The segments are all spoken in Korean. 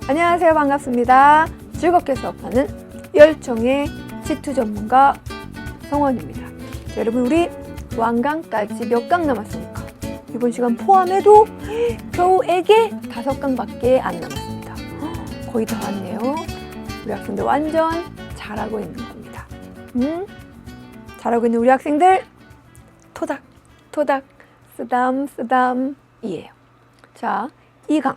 안녕하세요. 반갑습니다. 즐겁게 수업하는 열정의 G2 전문가 성원입니다. 자, 여러분 우리 완강까지 몇 강 남았습니까? 이번 시간 포함해도 겨우 에게 5강밖에 안 남았습니다. 거의 다 왔네요. 우리 학생들 완전 잘하고 있는 겁니다. 잘하고 있는 우리 학생들 토닥 토닥 쓰담쓰담이에요. 자, 2강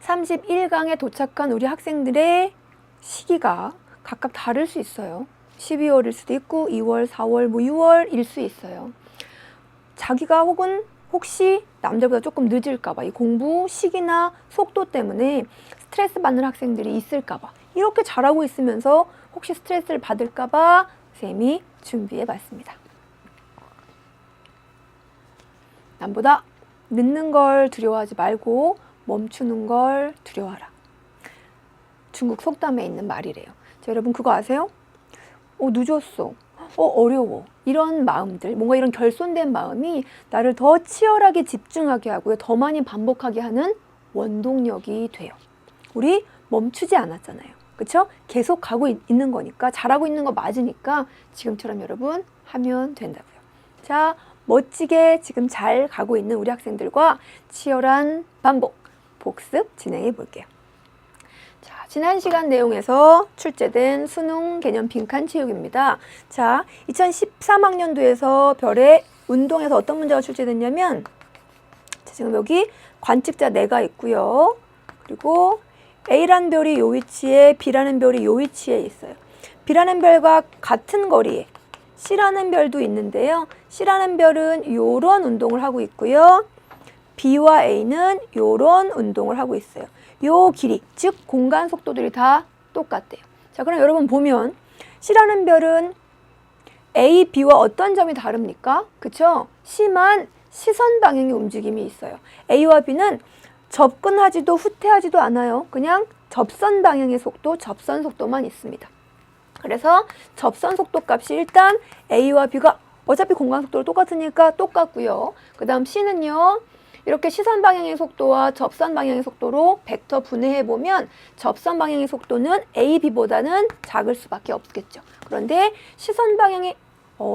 31강에 도착한 우리 학생들의 시기가 각각 다를 수 있어요. 12월일 수도 있고 2월, 4월, 6월일 수 있어요. 자기가 혹시 남들보다 조금 늦을까봐 이 공부 시기나 속도 때문에 스트레스 받는 학생들이 있을까봐 이렇게 잘하고 있으면서 혹시 스트레스를 받을까봐 쌤이 준비해봤습니다. 남보다 늦는 걸 두려워하지 말고 멈추는 걸 두려워하라. 중국 속담에 있는 말이래요. 자, 여러분 그거 아세요? 늦었어. 어려워. 이런 마음들, 뭔가 이런 결손된 마음이 나를 더 치열하게 집중하게 하고요. 더 많이 반복하게 하는 원동력이 돼요. 우리 멈추지 않았잖아요. 그쵸? 계속 가고 있는 거니까, 잘하고 있는 거 맞으니까 지금처럼 여러분 하면 된다고요. 자, 멋지게 지금 잘 가고 있는 우리 학생들과 치열한 반복, 복습 진행해 볼게요. 자, 지난 시간 내용에서 출제된 수능 개념 빈칸 채우기입니다. 자, 2013학년도에서 별의 운동에서 어떤 문제가 출제됐냐면, 자, 지금 여기 관측자 4가 있고요. 그리고 A라는 별이 요 위치에, B라는 별이 요 위치에 있어요. B라는 별과 같은 거리에 C라는 별도 있는데요. C라는 별은 요런 운동을 하고 있고요. B와 A는 요런 운동을 하고 있어요. 요 길이, 즉 공간 속도들이 다 똑같대요. 자, 그럼 여러분 보면 C라는 별은 A, B와 어떤 점이 다릅니까? 그쵸? C만 시선 방향의 움직임이 있어요. A와 B는 접근하지도 후퇴하지도 않아요. 그냥 접선 방향의 속도, 접선 속도만 있습니다. 그래서 접선 속도 값이 일단 A와 B가 어차피 공간 속도로 똑같으니까 똑같고요. 그 다음 C는요. 이렇게 시선 방향의 속도와 접선 방향의 속도로 벡터 분해해보면 접선 방향의 속도는 A, B보다는 작을 수밖에 없겠죠. 그런데 시선 방향의,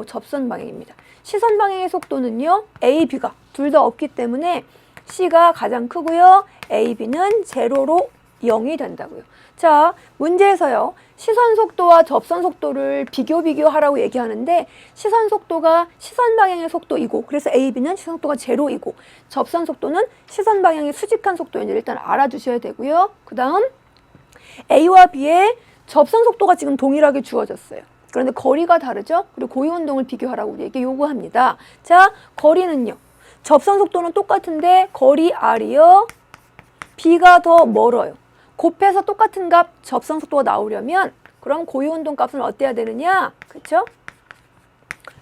접선 방향입니다. 시선 방향의 속도는요. A, B가 둘 다 없기 때문에 C가 가장 크고요. A, B는 제로로 0이 된다고요. 자, 문제에서요. 시선 속도와 접선 속도를 비교하라고 얘기하는데 시선 속도가 시선 방향의 속도이고 그래서 A, B는 시선 속도가 제로이고 접선 속도는 시선 방향의 수직한 속도인지 일단 알아두셔야 되고요. 그 다음 A와 B의 접선 속도가 지금 동일하게 주어졌어요. 그런데 거리가 다르죠? 그리고 고유 운동을 비교하라고 우리에게 요구합니다. 자, 거리는요. 접선 속도는 똑같은데 거리 R이요. B가 더 멀어요. 곱해서 똑같은 값 접선 속도가 나오려면 그럼 고유 운동 값은 어때야 되느냐? 그쵸?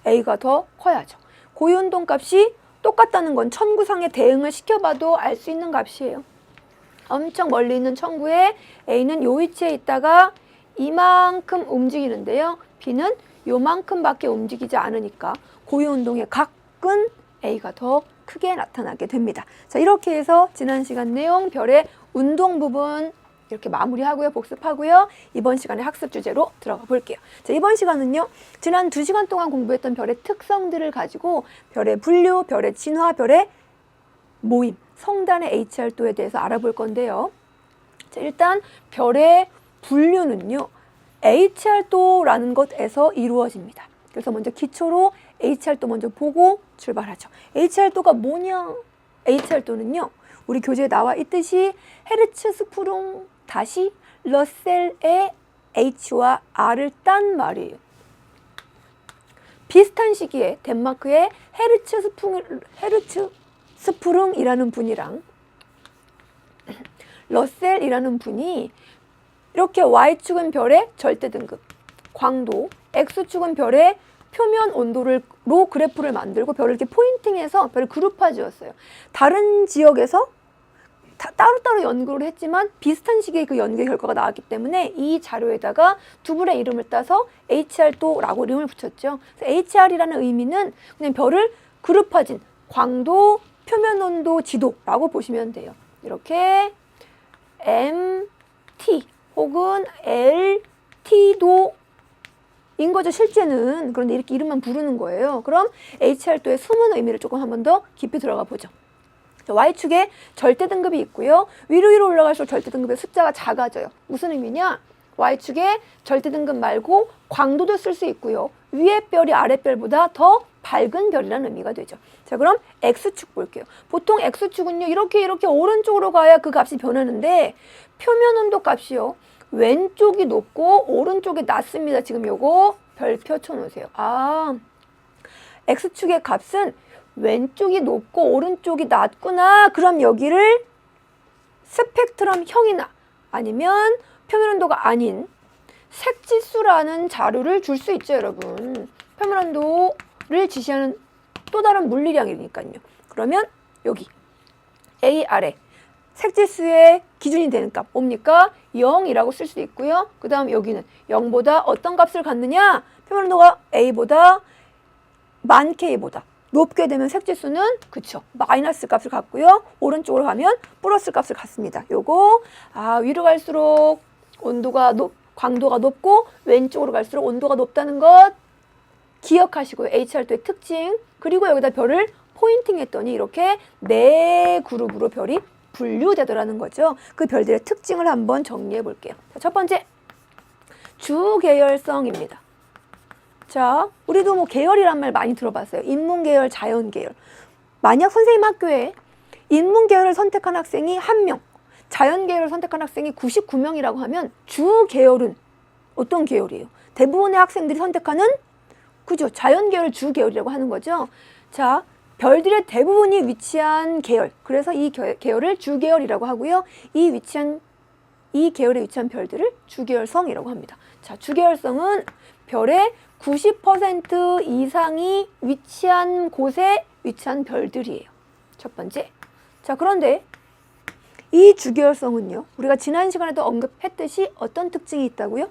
A가 더 커야죠. 고유 운동 값이 똑같다는 건 천구상에 대응을 시켜봐도 알 수 있는 값이에요. 엄청 멀리 있는 천구에 A는 요 위치에 있다가 이만큼 움직이는데요. B는 요만큼밖에 움직이지 않으니까 고유 운동의 각은 A가 더 크게 나타나게 됩니다. 자, 이렇게 해서 지난 시간 내용 별의 운동 부분 이렇게 마무리하고요. 복습하고요. 이번 시간에 학습 주제로 들어가 볼게요. 자, 이번 시간은요. 지난 2시간 동안 공부했던 별의 특성들을 가지고 별의 분류, 별의 진화, 별의 모임, 성단의 H활도에 대해서 알아볼 건데요. 자, 일단 별의 분류는요. H활도라는 것에서 이루어집니다. 그래서 먼저 기초로 H활도 먼저 보고 출발하죠. H활도가 뭐냐? H활도는요. 우리 교재에 나와 있듯이 헤르츠스프룽 다시 러셀의 H와 R을 딴 말이에요. 비슷한 시기에 덴마크의 헤르츠스프룽이라는 분이랑 러셀이라는 분이 이렇게 Y축은 별의 절대 등급, 광도, X축은 별의 표면 온도로 그래프를 만들고 별을 이렇게 포인팅해서 별을 그룹화 지었어요. 다른 지역에서 따로따로 연구를 했지만 비슷한 시기에 그 연구의 결과가 나왔기 때문에 이 자료에다가 두 분의 이름을 따서 HR도라고 이름을 붙였죠. 그래서 HR이라는 의미는 그냥 별을 그룹화진 광도, 표면 온도, 지도라고 보시면 돼요. 이렇게 MT 혹은 LT도 인 거죠, 실제는. 그런데 이렇게 이름만 부르는 거예요. 그럼 H활도의 숨은 의미를 조금 한 번 더 깊이 들어가 보죠. Y축에 절대 등급이 있고요. 위로 올라갈수록 절대 등급의 숫자가 작아져요. 무슨 의미냐? Y축에 절대 등급 말고 광도도 쓸 수 있고요. 위에 별이 아래 별보다 더 밝은 별이라는 의미가 되죠. 자, 그럼 X축 볼게요. 보통 X축은요, 이렇게 오른쪽으로 가야 그 값이 변하는데, 표면 온도 값이요, 왼쪽이 높고 오른쪽이 낮습니다. 지금 요거 별표 쳐놓으세요. 아, X축의 값은 왼쪽이 높고 오른쪽이 낮구나. 그럼 여기를 스펙트럼형이나 아니면 표면 온도가 아닌 색지수라는 자료를 줄 수 있죠, 여러분. 표면 온도를 지시하는 또 다른 물리량이니까요. 그러면 여기 A 아래 색지수의 기준이 되는 값 뭡니까? 0이라고 쓸 수도 있고요. 그 다음 여기는 0보다 어떤 값을 갖느냐? 표면 온도가 A보다 만 K보다 높게 되면 색지수는 그쵸, 마이너스 값을 갖고요. 오른쪽으로 가면 플러스 값을 갖습니다. 요거 위로 갈수록 광도가 높고 왼쪽으로 갈수록 온도가 높다는 것 기억하시고요. H활도의 특징, 그리고 여기다 별을 포인팅 했더니 이렇게 네 그룹으로 별이 분류되더라는 거죠. 그 별들의 특징을 한번 정리해 볼게요. 자, 첫 번째, 주계열성입니다. 자, 우리도 뭐 계열이란 말 많이 들어봤어요. 인문계열, 자연계열. 만약 선생님 학교에 인문계열을 선택한 학생이 1명, 자연계열을 선택한 학생이 99명이라고 하면 주계열은 어떤 계열이에요? 대부분의 학생들이 선택하는, 그죠, 자연계열 주계열이라고 하는 거죠. 자, 별들의 대부분이 위치한 계열, 그래서 이 계열을 주계열이라고 하고요. 이 계열에 위치한 별들을 주계열성이라고 합니다. 자, 주계열성은 별의 90% 이상이 위치한 곳에 위치한 별들이에요. 첫 번째. 자, 그런데 이 주계열성은요, 우리가 지난 시간에도 언급했듯이 어떤 특징이 있다고요?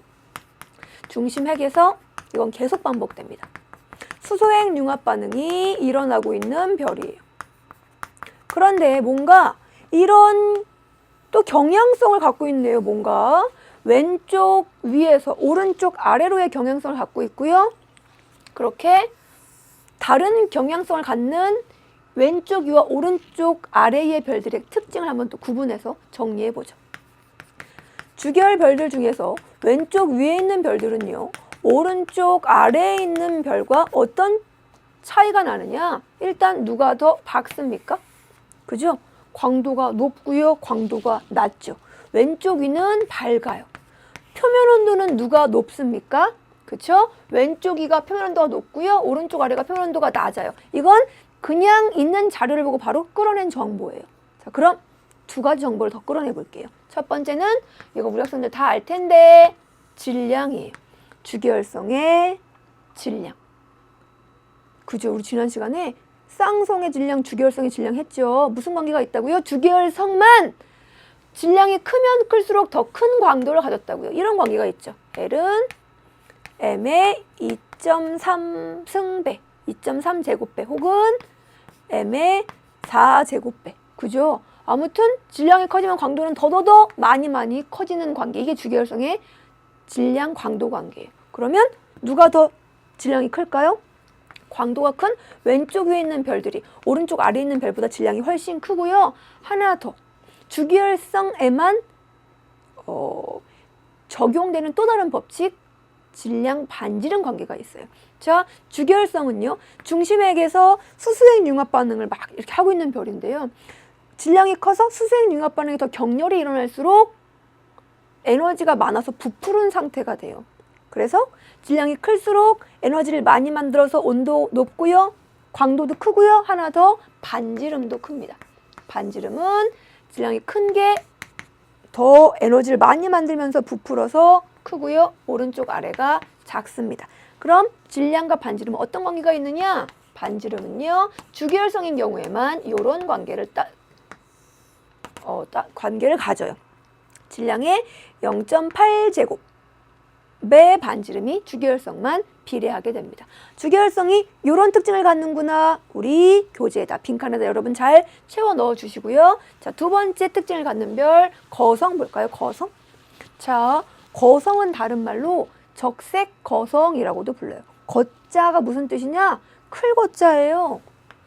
중심핵에서 이건 계속 반복됩니다. 수소핵 융합 반응이 일어나고 있는 별이에요. 그런데 뭔가 이런 또 경향성을 갖고 있네요. 뭔가 왼쪽 위에서 오른쪽 아래로의 경향성을 갖고 있고요. 그렇게 다른 경향성을 갖는 왼쪽 위와 오른쪽 아래의 별들의 특징을 한번 또 구분해서 정리해 보죠. 주계열 별들 중에서 왼쪽 위에 있는 별들은요, 오른쪽 아래에 있는 별과 어떤 차이가 나느냐? 일단 누가 더 밝습니까? 그죠? 광도가 높고요, 광도가 낮죠. 왼쪽 위는 밝아요. 표면 온도는 누가 높습니까? 그쵸? 왼쪽 위가 표면 온도가 높고요, 오른쪽 아래가 표면 온도가 낮아요. 이건 그냥 있는 자료를 보고 바로 끌어낸 정보예요. 자, 그럼 두 가지 정보를 더 끌어내 볼게요. 첫 번째는 이거 우리 학생들 다 알 텐데 질량이에요. 주계열성의 질량. 그죠? 우리 지난 시간에 쌍성의 질량, 주계열성의 질량 했죠. 무슨 관계가 있다고요? 주계열성만 질량이 크면 클수록 더 큰 광도를 가졌다고요. 이런 관계가 있죠. L은 M의 2.3 승배, 2.3 제곱배 혹은 M의 4 제곱배. 그죠? 아무튼 질량이 커지면 광도는 더더더 많이 커지는 관계. 이게 주계열성의 질량 광도 관계예요. 그러면 누가 더 질량이 클까요? 광도가 큰 왼쪽 위에 있는 별들이 오른쪽 아래에 있는 별보다 질량이 훨씬 크고요. 하나 더, 주계열성에만 적용되는 또 다른 법칙, 질량 반지름 관계가 있어요. 자, 주계열성은요, 중심핵에서 수소핵 융합 반응을 막 이렇게 하고 있는 별인데요. 질량이 커서 수소핵 융합 반응이 더 격렬히 일어날수록 에너지가 많아서 부푸른 상태가 돼요. 그래서 질량이 클수록 에너지를 많이 만들어서 온도 높고요, 광도도 크고요, 하나 더 반지름도 큽니다. 반지름은 질량이 큰 게 더 에너지를 많이 만들면서 부풀어서 크고요, 오른쪽 아래가 작습니다. 그럼 질량과 반지름은 어떤 관계가 있느냐? 반지름은요, 주계열성인 경우에만 이런 관계를 관계를 가져요. 질량의 0.8제곱 매 반지름이 주기율성만 비례하게 됩니다. 주기율성이 이런 특징을 갖는구나. 우리 교재에다 빈칸에다 여러분 잘 채워 넣어 주시고요. 자, 두 번째 특징을 갖는 별 거성 볼까요? 거성. 자, 거성은 다른 말로 적색 거성이라고도 불러요. 거자가 무슨 뜻이냐? 클 거자예요.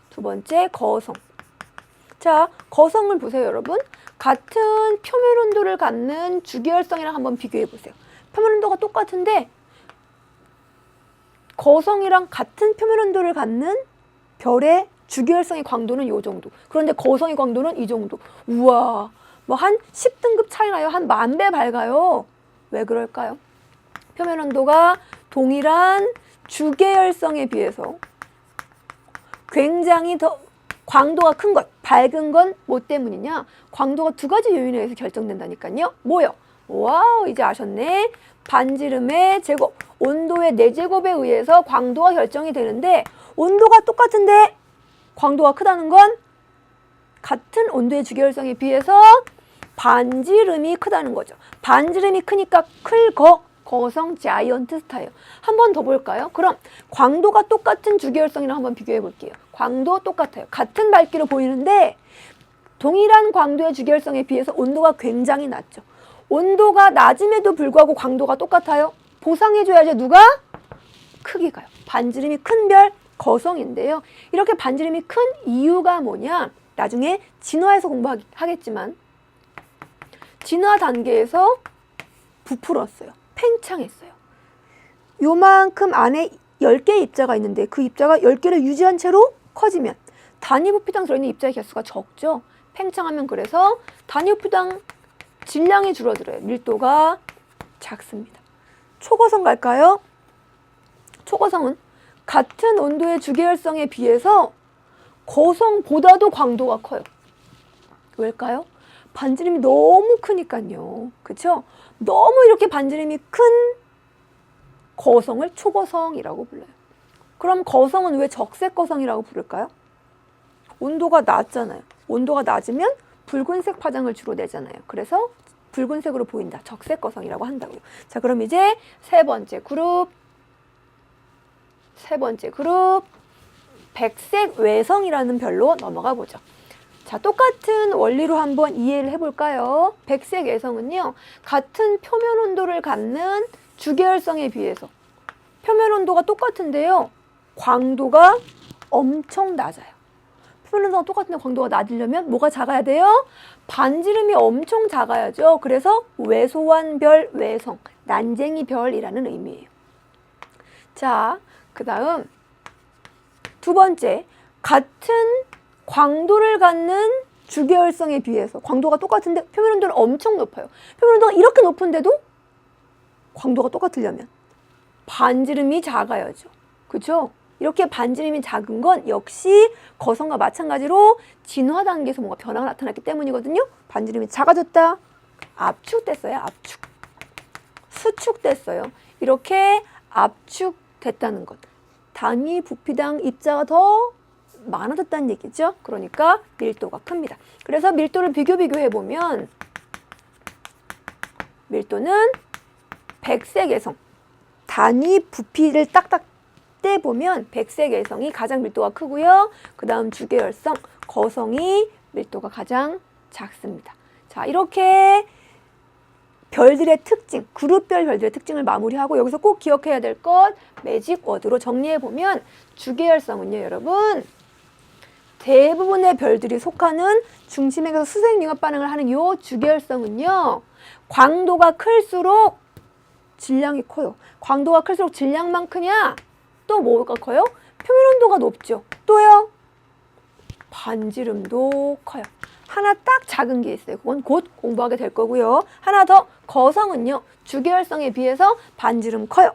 두 번째 거성. 자, 거성을 보세요, 여러분. 같은 표면 온도를 갖는 주기율성이랑 한번 비교해 보세요. 표면 온도가 똑같은데 거성이랑 같은 표면 온도를 갖는 별의 주기율성의 광도는 이 정도. 그런데 거성의 광도는 이 정도. 우와, 뭐 한 10등급 차이 나요. 한 10,000배 밝아요. 왜 그럴까요? 표면 온도가 동일한 주계열성에 비해서 굉장히 더 광도가 큰 것, 밝은 건 뭐 때문이냐? 광도가 두 가지 요인에 의해서 결정된다니까요. 뭐요? 와우, 이제 아셨네. 반지름의 제곱, 온도의 4제곱에 의해서 광도가 결정이 되는데 온도가 똑같은데 광도가 크다는 건 같은 온도의 주기율성에 비해서 반지름이 크다는 거죠. 반지름이 크니까 거성 자이언트 스타예요. 한 번 더 볼까요? 그럼 광도가 똑같은 주기율성이랑 한번 비교해 볼게요. 광도 똑같아요. 같은 밝기로 보이는데 동일한 광도의 주기율성에 비해서 온도가 굉장히 낮죠. 온도가 낮음에도 불구하고 광도가 똑같아요. 보상해줘야죠. 누가? 크기가요. 반지름이 큰 별 거성인데요. 이렇게 반지름이 큰 이유가 뭐냐? 나중에 진화에서 공부하겠지만 진화 단계에서 부풀었어요. 팽창했어요. 요만큼 안에 10개의 입자가 있는데 그 입자가 10개를 유지한 채로 커지면 단위 부피당 들어있는 입자의 개수가 적죠. 팽창하면 그래서 단위 부피당 질량이 줄어들어요. 밀도가 작습니다. 초거성 갈까요? 초거성은 같은 온도의 주계열성에 비해서 거성보다도 광도가 커요. 왜일까요? 반지름이 너무 크니까요. 그렇죠? 너무 이렇게 반지름이 큰 거성을 초거성이라고 불러요. 그럼 거성은 왜 적색 거성이라고 부를까요? 온도가 낮잖아요. 온도가 낮으면 붉은색 파장을 주로 내잖아요. 그래서 붉은색으로 보인다. 적색 거성이라고 한다고요. 자, 그럼 이제 세 번째 그룹 백색 외성이라는 별로 넘어가 보죠. 자, 똑같은 원리로 한번 이해를 해볼까요? 백색 외성은요, 같은 표면 온도를 갖는 주계열성에 비해서 표면 온도가 똑같은데요, 광도가 엄청 낮아요. 표면 온도가 똑같은데 광도가 낮으려면 뭐가 작아야 돼요? 반지름이 엄청 작아야죠. 그래서 왜소한 별 외성, 난쟁이 별이라는 의미예요. 자, 그 다음 두 번째, 같은 광도를 갖는 주계열성에 비해서 광도가 똑같은데 표면 온도는 엄청 높아요. 표면 온도가 이렇게 높은데도 광도가 똑같으려면 반지름이 작아야죠. 그렇죠? 이렇게 반지름이 작은 건 역시 거성과 마찬가지로 진화 단계에서 뭔가 변화가 나타났기 때문이거든요. 반지름이 작아졌다. 압축됐어요. 압축. 수축됐어요. 이렇게 압축됐다는 것. 단위 부피당 입자가 더 많아졌다는 얘기죠. 그러니까 밀도가 큽니다. 그래서 밀도를 비교해보면 밀도는 백색외성, 단위 부피를 딱딱 떼보면 백색외성이 가장 밀도가 크고요. 그 다음 주계열성, 거성이 밀도가 가장 작습니다. 자, 이렇게 별들의 특징, 그룹별 별들의 특징을 마무리하고 여기서 꼭 기억해야 될 것 매직 워드로 정리해보면 주계열성은요, 여러분, 대부분의 별들이 속하는 중심에서 수색융합 반응을 하는 이 주계열성은요, 광도가 클수록 질량이 커요. 광도가 클수록 질량만 크냐? 또 뭐가 커요? 표면 온도가 높죠. 또요? 반지름도 커요. 하나 딱 작은 게 있어요. 그건 곧 공부하게 될 거고요. 하나 더, 거성은요, 주계열성에 비해서 반지름 커요.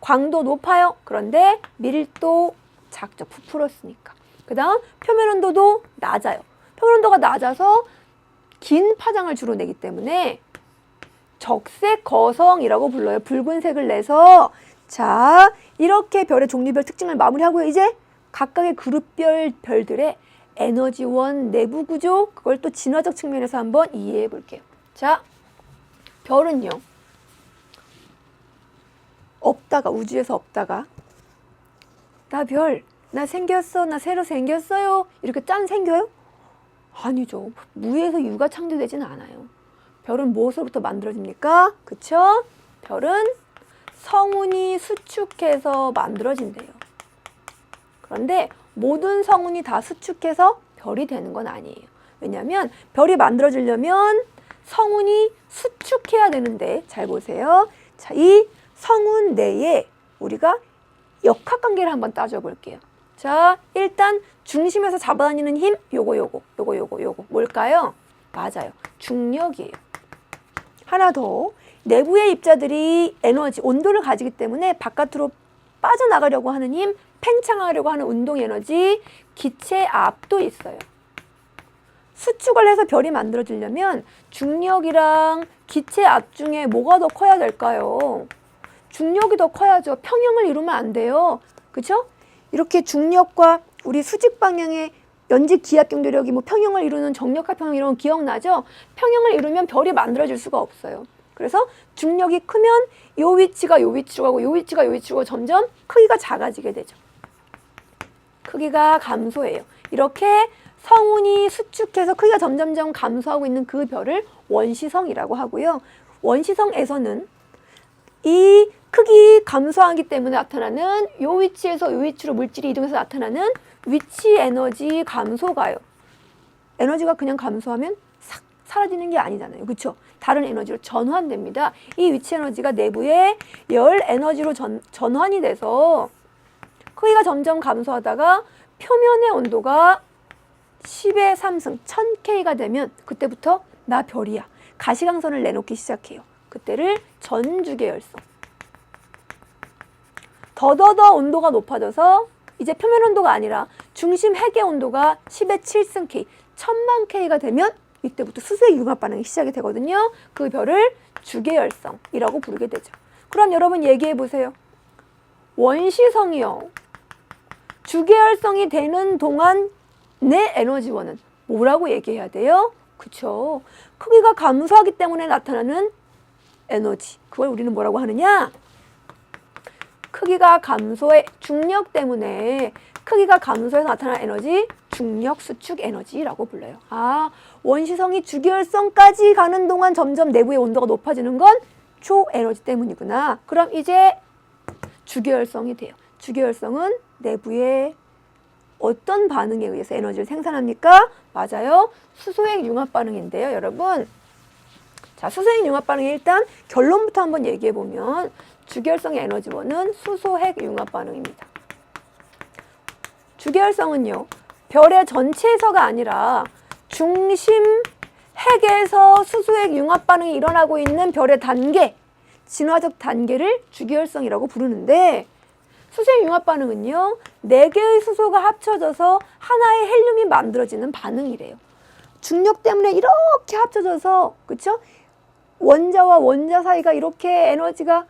광도 높아요. 그런데 밀도 작죠. 부풀었으니까. 그 다음 표면 온도도 낮아요. 표면 온도가 낮아서 긴 파장을 주로 내기 때문에 적색 거성이라고 불러요. 붉은색을 내서. 자, 이렇게 별의 종류별 특징을 마무리하고요. 이제 각각의 그룹별 별들의 에너지원 내부 구조, 그걸 또 진화적 측면에서 한번 이해해 볼게요. 자, 별은요, 없다가, 우주에서 없다가 나 별, 나 생겼어, 나 새로 생겼어요 이렇게 짠 생겨요? 아니죠. 무에서 유가 창조되지는 않아요. 별은 무엇으로부터 만들어집니까? 그쵸? 별은 성운이 수축해서 만들어진대요. 그런데 모든 성운이 다 수축해서 별이 되는 건 아니에요. 왜냐하면 별이 만들어지려면 성운이 수축해야 되는데, 잘 보세요. 자, 이 성운 내에 우리가 역학관계를 한번 따져볼게요. 자, 일단 중심에서 잡아다니는 힘, 요거 뭘까요? 맞아요. 중력이에요. 하나 더, 내부의 입자들이 에너지, 온도를 가지기 때문에 바깥으로 빠져나가려고 하는 힘, 팽창하려고 하는 운동 에너지, 기체 압도 있어요. 수축을 해서 별이 만들어지려면 중력이랑 기체 압 중에 뭐가 더 커야 될까요? 중력이 더 커야죠. 평형을 이루면 안 돼요. 그쵸? 이렇게 중력과 우리 수직 방향의 연직 기압 경도력이 뭐 평형을 이루는 정력화 평형 이런 거 기억나죠? 평형을 이루면 별이 만들어질 수가 없어요. 그래서 중력이 크면 요 위치가 요 위치로 가고 요 위치가 요 위치로 가고 점점 크기가 작아지게 되죠. 크기가 감소해요. 이렇게 성운이 수축해서 크기가 점점점 감소하고 있는 그 별을 원시성이라고 하고요. 원시성에서는 이 크기 감소하기 때문에 나타나는 요 위치에서 요 위치로 물질이 이동해서 나타나는 위치 에너지 감소가요. 에너지가 그냥 감소하면 싹 사라지는 게 아니잖아요. 그렇죠? 다른 에너지로 전환됩니다. 이 위치 에너지가 내부의 열 에너지로 전환이 돼서 크기가 점점 감소하다가 표면의 온도가 10의 3승 1000K가 되면 그때부터 나 별이야. 가시광선을 내놓기 시작해요. 그때를 전주계열성. 더더더 온도가 높아져서 이제 표면 온도가 아니라 중심 핵의 온도가 10의 7승 K, 1000만 K가 되면 이때부터 수소의 융합 반응이 시작이 되거든요. 그 별을 주계열성이라고 부르게 되죠. 그럼 여러분 얘기해 보세요. 원시성이요. 주계열성이 되는 동안 내 에너지원은 뭐라고 얘기해야 돼요? 그쵸? 크기가 감소하기 때문에 나타나는 에너지. 그걸 우리는 뭐라고 하느냐? 크기가 감소해, 중력 때문에 크기가 감소해서 나타나는 에너지, 중력 수축 에너지라고 불러요. 아, 원시성이 주계열성까지 가는 동안 점점 내부의 온도가 높아지는 건 초에너지 때문이구나. 그럼 이제 주계열성이 돼요. 주계열성은 내부의 어떤 반응에 의해서 에너지를 생산합니까? 맞아요. 수소핵 융합 반응인데요, 여러분. 자, 수소핵 융합 반응의 일단 결론부터 한번 얘기해 보면 주계열성의 에너지원은 수소핵 융합 반응입니다. 주계열성은요, 별의 전체에서가 아니라 중심 핵에서 수소핵 융합 반응이 일어나고 있는 별의 단계, 진화적 단계를 주계열성이라고 부르는데, 수소핵 융합 반응은요, 4개의 수소가 합쳐져서 하나의 헬륨이 만들어지는 반응이래요. 중력 때문에 이렇게 합쳐져서, 그쵸? 원자와 원자 사이가 이렇게 에너지가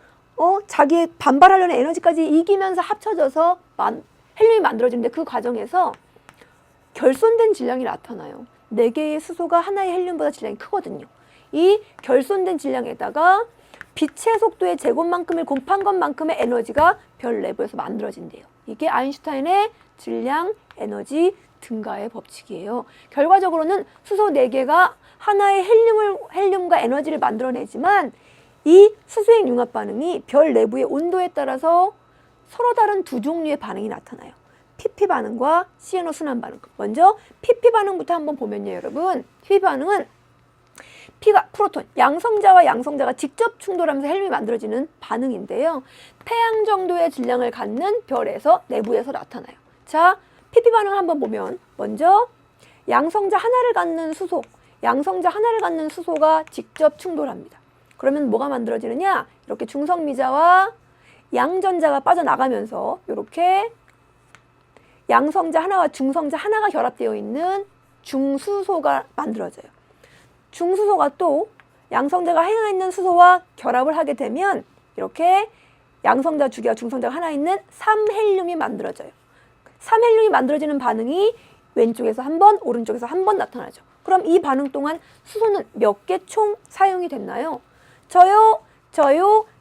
자기의 반발하려는 에너지까지 이기면서 합쳐져서 헬륨이 만들어지는데, 그 과정에서 결손된 질량이 나타나요. 4개의 수소가 하나의 헬륨보다 질량이 크거든요. 이 결손된 질량에다가 빛의 속도의 제곱만큼을 곱한 것만큼의 에너지가 별 내부에서 만들어진대요. 이게 아인슈타인의 질량 에너지 증가의 법칙이에요. 결과적으로는 수소 4개가 하나의 헬륨과 에너지를 만들어내지만 이 수소핵 융합 반응이 별 내부의 온도에 따라서 서로 다른 두 종류의 반응이 나타나요. PP 반응과 시에노 순환 반응. 먼저 PP 반응부터 한번 보면요, 여러분. PP 반응은 P가 프로톤, 양성자와 양성자가 직접 충돌하면서 헬륨이 만들어지는 반응인데요. 태양 정도의 질량을 갖는 별에서 내부에서 나타나요. 자, PP 반응 한번 보면 먼저 양성자 하나를 갖는 수소, 양성자 하나를 갖는 수소가 직접 충돌합니다. 그러면 뭐가 만들어지느냐? 이렇게 중성미자와 양전자가 빠져나가면서 이렇게 양성자 하나와 중성자 하나가 결합되어 있는 중수소가 만들어져요. 중수소가 또 양성자가 하나 있는 수소와 결합을 하게 되면 이렇게 양성자 두 개와 중성자가 하나 있는 3헬륨이 만들어져요. 3헬륨이 만들어지는 반응이 왼쪽에서 한 번, 오른쪽에서 한 번 나타나죠. 그럼 이 반응 동안 수소는 몇 개 총 사용이 됐나요? 저요,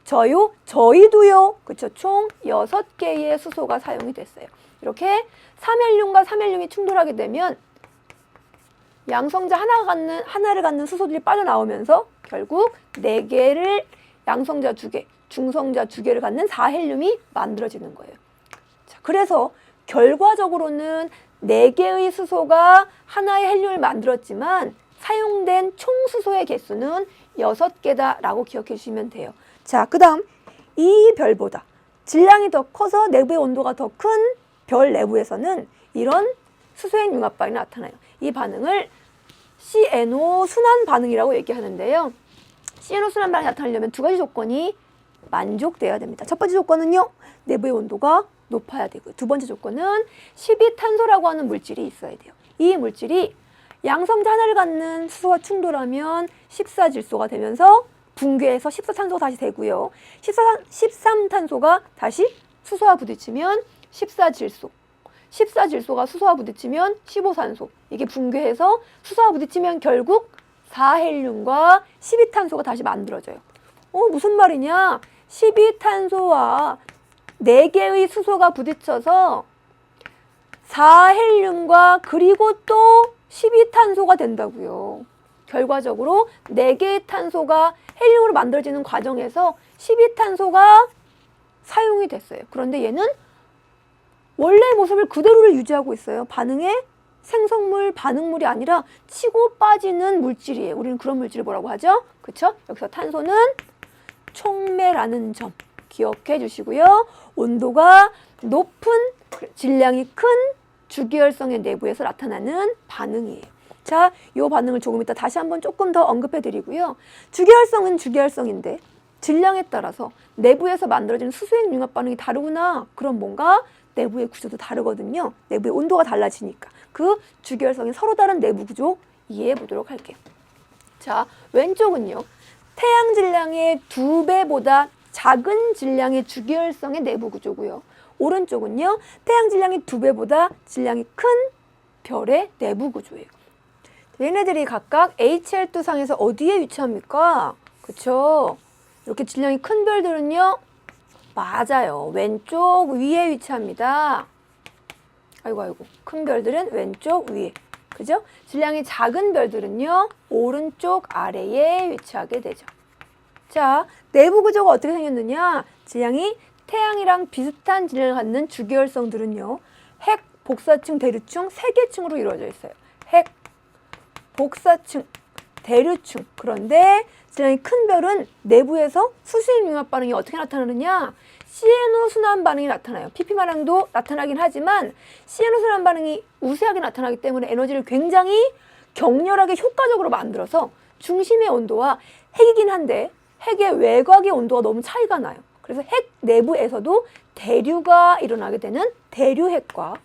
저요? 저희도요. 그쵸? 총 6개의 수소가 사용이 됐어요. 이렇게 삼헬륨과 삼헬륨이 충돌하게 되면 양성자 하나를 갖는 수소들이 빠져나오면서 결국 4개를 양성자 2개, 중성자 2개를 갖는 4헬륨이 만들어지는 거예요. 자, 그래서 결과적으로는 4개의 수소가 하나의 헬륨을 만들었지만 사용된 총 수소의 개수는 6개다라고 기억해 주시면 돼요. 자, 그 다음 이 별보다 질량이 더 커서 내부의 온도가 더 큰 별 내부에서는 이런 수소의 융합 반응이 나타나요. 이 반응을 CNO 순환 반응이라고 얘기하는데요. CNO 순환 반응이 나타나려면 2가지 조건이 만족돼야 됩니다. 첫 번째 조건은요, 내부의 온도가 높아야 되고, 두 번째 조건은 12탄소라고 하는 물질이 있어야 돼요. 이 물질이 양성자 하나를 갖는 수소와 충돌하면 14질소가 되면서 붕괴해서 14탄소가 다시 되고요. 13탄소가 다시 수소와 부딪히면 14질소. 14질소가 수소와 부딪히면 15산소. 이게 붕괴해서 수소와 부딪히면 결국 4헬륨과 12탄소가 다시 만들어져요. 무슨 말이냐? 12탄소와 4개의 수소가 부딪혀서 4헬륨과 그리고 또 12탄소가 된다고요. 결과적으로 4개의 탄소가 헬륨으로 만들어지는 과정에서 12탄소가 사용이 됐어요. 그런데 얘는 원래의 모습을 그대로를 유지하고 있어요. 반응의 생성물, 반응물이 아니라 치고 빠지는 물질이에요. 우리는 그런 물질을 뭐라고 하죠? 그쵸? 여기서 탄소는 촉매라는 점 기억해 주시고요. 온도가 높은, 질량이 큰 주기혈성의 내부에서 나타나는 반응이에요. 자, 이 반응을 조금 이따 다시 한번 조금 더 언급해 드리고요. 주기혈성은 주기혈성인데 질량에 따라서 내부에서 만들어지는 수소의 융합 반응이 다르구나. 그럼 뭔가 내부의 구조도 다르거든요. 내부의 온도가 달라지니까. 그 주기혈성이 서로 다른 내부 구조 이해해 보도록 할게요. 자, 왼쪽은요. 태양 질량의 2배보다 작은 질량의 주기혈성의 내부 구조고요. 오른쪽은요. 태양 질량의 2배보다 질량이 큰 별의 내부 구조예요. 얘네들이 각각 HL2상에서 어디에 위치합니까? 그쵸? 이렇게 질량이 큰 별들은요. 맞아요. 왼쪽 위에 위치합니다. 아이고. 큰 별들은 왼쪽 위에. 그죠? 질량이 작은 별들은요. 오른쪽 아래에 위치하게 되죠. 자, 내부 구조가 어떻게 생겼느냐? 질량이 태양이랑 비슷한 질량을 갖는 주기혈성들은요. 핵, 복사층, 대류층 3개 층으로 이루어져 있어요. 핵, 복사층, 대류층. 그런데 질량이 큰 별은 내부에서 수소의 융합 반응이 어떻게 나타나느냐? CNO 순환 반응이 나타나요. PP 반응도 나타나긴 하지만 CNO 순환 반응이 우세하게 나타나기 때문에 에너지를 굉장히 격렬하게 효과적으로 만들어서 중심의 온도와 핵이긴 한데 핵의 외곽의 온도가 너무 차이가 나요. 그래서 핵 내부에서도 대류가 일어나게 되는 대류핵과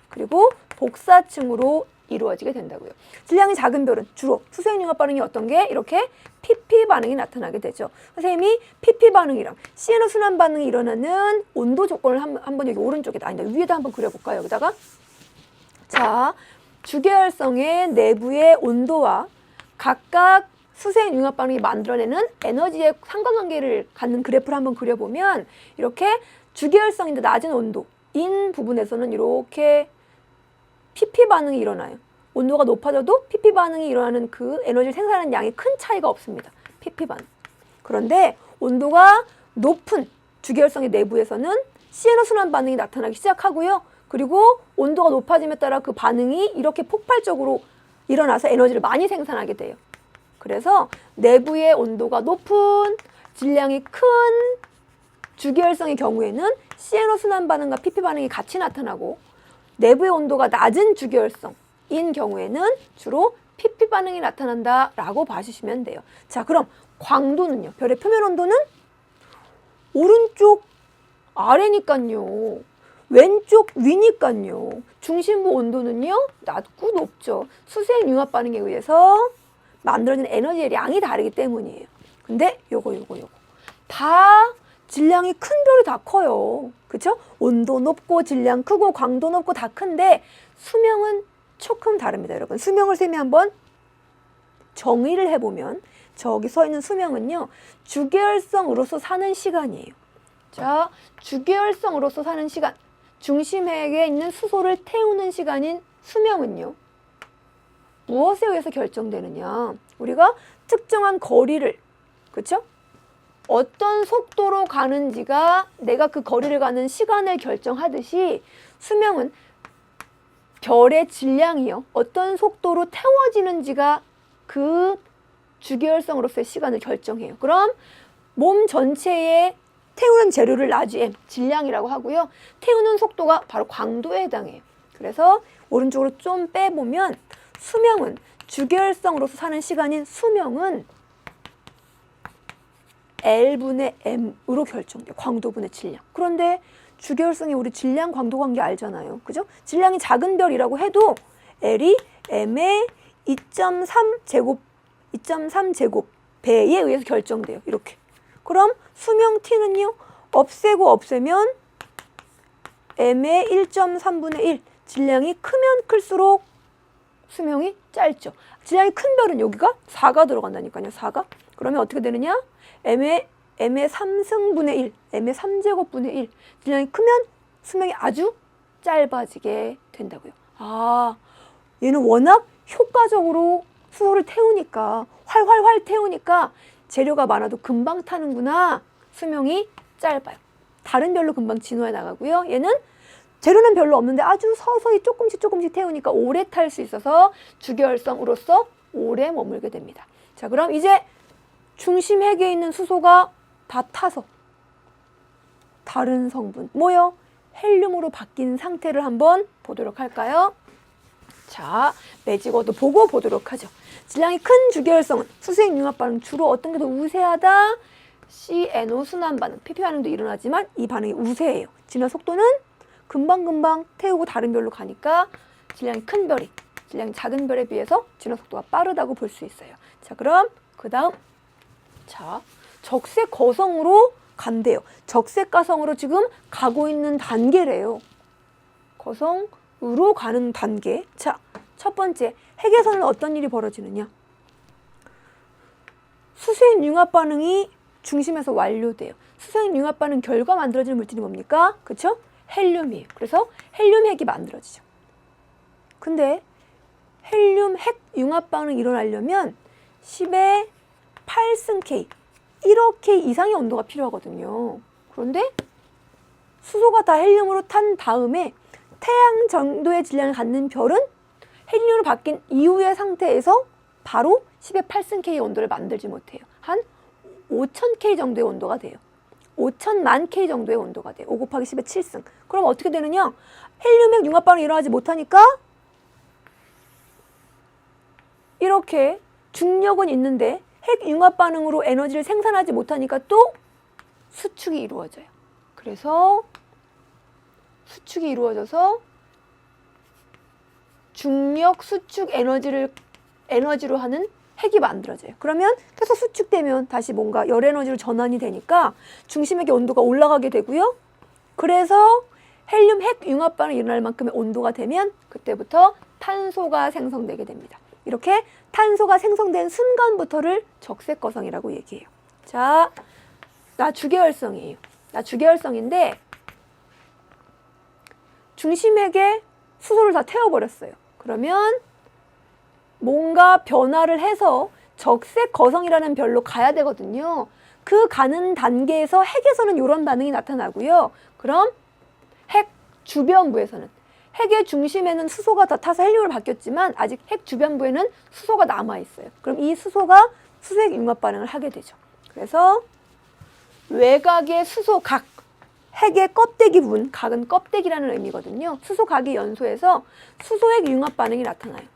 그리고 복사층으로 이루어지게 된다고요. 질량이 작은 별은 주로 수소의 융합 반응이 어떤 게 이렇게 PP 반응이 나타나게 되죠. 선생님이 PP 반응이랑 CNO 순환 반응이 일어나는 온도 조건을 한번 여기 오른쪽에다 아니다 위에다 한번 그려볼까요? 여기다가 자, 주계열성의 내부의 온도와 각각 수소의 융합 반응이 만들어내는 에너지의 상관관계를 갖는 그래프를 한번 그려보면 이렇게 주계열성인데 낮은 온도인 부분에서는 이렇게 PP 반응이 일어나요. 온도가 높아져도 PP 반응이 일어나는 그 에너지를 생산하는 양이 큰 차이가 없습니다. PP 반응. 그런데 온도가 높은 주계열성의 내부에서는 CNO 순환 반응이 나타나기 시작하고요. 그리고 온도가 높아짐에 따라 그 반응이 이렇게 폭발적으로 일어나서 에너지를 많이 생산하게 돼요. 그래서 내부의 온도가 높은 질량이 큰 주계열성의 경우에는 CNO 순환 반응과 PP 반응이 같이 나타나고 내부의 온도가 낮은 주계열성인 경우에는 주로 PP 반응이 나타난다라고 봐주시면 돼요. 자, 그럼 광도는요? 별의 표면 온도는 오른쪽 아래니까요. 왼쪽 위니까요. 중심부 온도는요? 낮고 높죠. 수소의 융합 반응에 의해서 만들어진 에너지의 양이 다르기 때문이에요. 근데 요거 다 질량이 큰 별이 다 커요. 그쵸? 온도 높고 질량 크고 광도 높고 다 큰데 수명은 조금 다릅니다. 여러분 수명을 셈이 한번 정의를 해보면 저기 서 있는 수명은요, 주계열성으로서 사는 시간이에요. 자, 주계열성으로서 사는 시간, 중심핵에 있는 수소를 태우는 시간인 수명은요, 무엇에 의해서 결정되느냐? 우리가 특정한 거리를, 그쵸? 어떤 속도로 가는지가 내가 그 거리를 가는 시간을 결정하듯이 수명은 별의 질량이요, 어떤 속도로 태워지는지가 그 주계열성으로서의 시간을 결정해요. 그럼 몸 전체에 태우는 재료를 나중에 질량이라고 하고요. 태우는 속도가 바로 광도에 해당해요. 그래서 오른쪽으로 좀 빼보면 수명은 주계열성으로서 사는 시간인 수명은 L분의 M으로 결정돼요. 광도분의 질량. 그런데 주계열성이 우리 질량 광도 관계 알잖아요. 그죠? 질량이 작은 별이라고 해도 L이 M의 2.3제곱 배에 의해서 결정돼요. 이렇게. 그럼 수명 T는요, 없애고 없애면 M의 1.3분의 1. 질량이 크면 클수록 수명이 짧죠. 질량이 큰 별은 여기가 4가 들어간다니까요. 4가. 그러면 어떻게 되느냐? M의 3승분의 1, M의 3제곱분의 1. 질량이 크면 수명이 아주 짧아지게 된다고요. 아, 얘는 워낙 효과적으로 수소를 태우니까, 활활활 태우니까 재료가 많아도 금방 타는구나. 수명이 짧아요. 다른 별로 금방 진화해 나가고요. 얘는 재료는 별로 없는데 아주 서서히 조금씩 태우니까 오래 탈 수 있어서 주계열성으로서 오래 머물게 됩니다. 자, 그럼 이제 중심핵에 있는 수소가 다 타서 다른 성분, 뭐요? 헬륨으로 바뀐 상태를 한번 보도록 할까요? 자, 매직어도 보고 보도록 하죠. 질량이 큰 주계열성은 수소의 융합 반응, 주로 어떤 게 더 우세하다? CNO 순환 반응, PP 반응도 일어나지만 이 반응이 우세해요. 진화 속도는 금방금방 태우고 다른 별로 가니까 질량이 큰 별이 질량이 작은 별에 비해서 진화 속도가 빠르다고 볼 수 있어요. 자, 그럼 그 다음, 자, 적색 거성으로 간대요. 적색 가성으로 지금 가고 있는 단계래요. 거성으로 가는 단계. 자, 첫 번째, 핵에서는 어떤 일이 벌어지느냐? 수소의 융합 반응이 중심에서 완료돼요. 수소의 융합 반응 결과 만들어지는 물질이 뭡니까? 그쵸? 헬륨이에요. 그래서 헬륨 핵이 만들어지죠. 근데 헬륨 핵 융합 반응이 일어나려면 10의 8승 K, 1억 K 이상의 온도가 필요하거든요. 그런데 수소가 다 헬륨으로 탄 다음에 태양 정도의 질량을 갖는 별은 헬륨으로 바뀐 이후의 상태에서 바로 10의 8승 K의 온도를 만들지 못해요. 한 5000K 정도의 온도가 돼요. 5000만 K 정도의 온도가 돼요. 5 곱하기 10의 7승. 그럼 어떻게 되느냐? 헬륨 핵 융합 반응이 일어나지 못하니까 이렇게 중력은 있는데 핵 융합 반응으로 에너지를 생산하지 못하니까 또 수축이 이루어져요. 그래서 수축이 이루어져서 중력 수축 에너지로 하는 핵이 만들어져요. 그러면 계속 수축되면 다시 뭔가 열 에너지로 전환이 되니까 중심핵의 온도가 올라가게 되고요. 그래서 헬륨 핵 융합 반응이 일어날 만큼의 온도가 되면 그때부터 탄소가 생성되게 됩니다. 이렇게 탄소가 생성된 순간부터를 적색 거성이라고 얘기해요. 자, 나 주계열성이에요. 나 주계열성인데 중심핵에 수소를 다 태워버렸어요. 그러면 뭔가 변화를 해서 적색 거성이라는 별로 가야 되거든요. 그 가는 단계에서 핵에서는 이런 반응이 나타나고요. 그럼 핵 주변부에서는, 핵의 중심에는 수소가 다 타서 헬륨으로 바뀌었지만 아직 핵 주변부에는 수소가 남아있어요. 그럼 이 수소가 수소핵 융합 반응을 하게 되죠. 그래서 외곽의 수소각, 핵의 껍데기 부분, 각은 껍데기라는 의미거든요. 수소각이 연소해서 수소핵 융합 반응이 나타나요.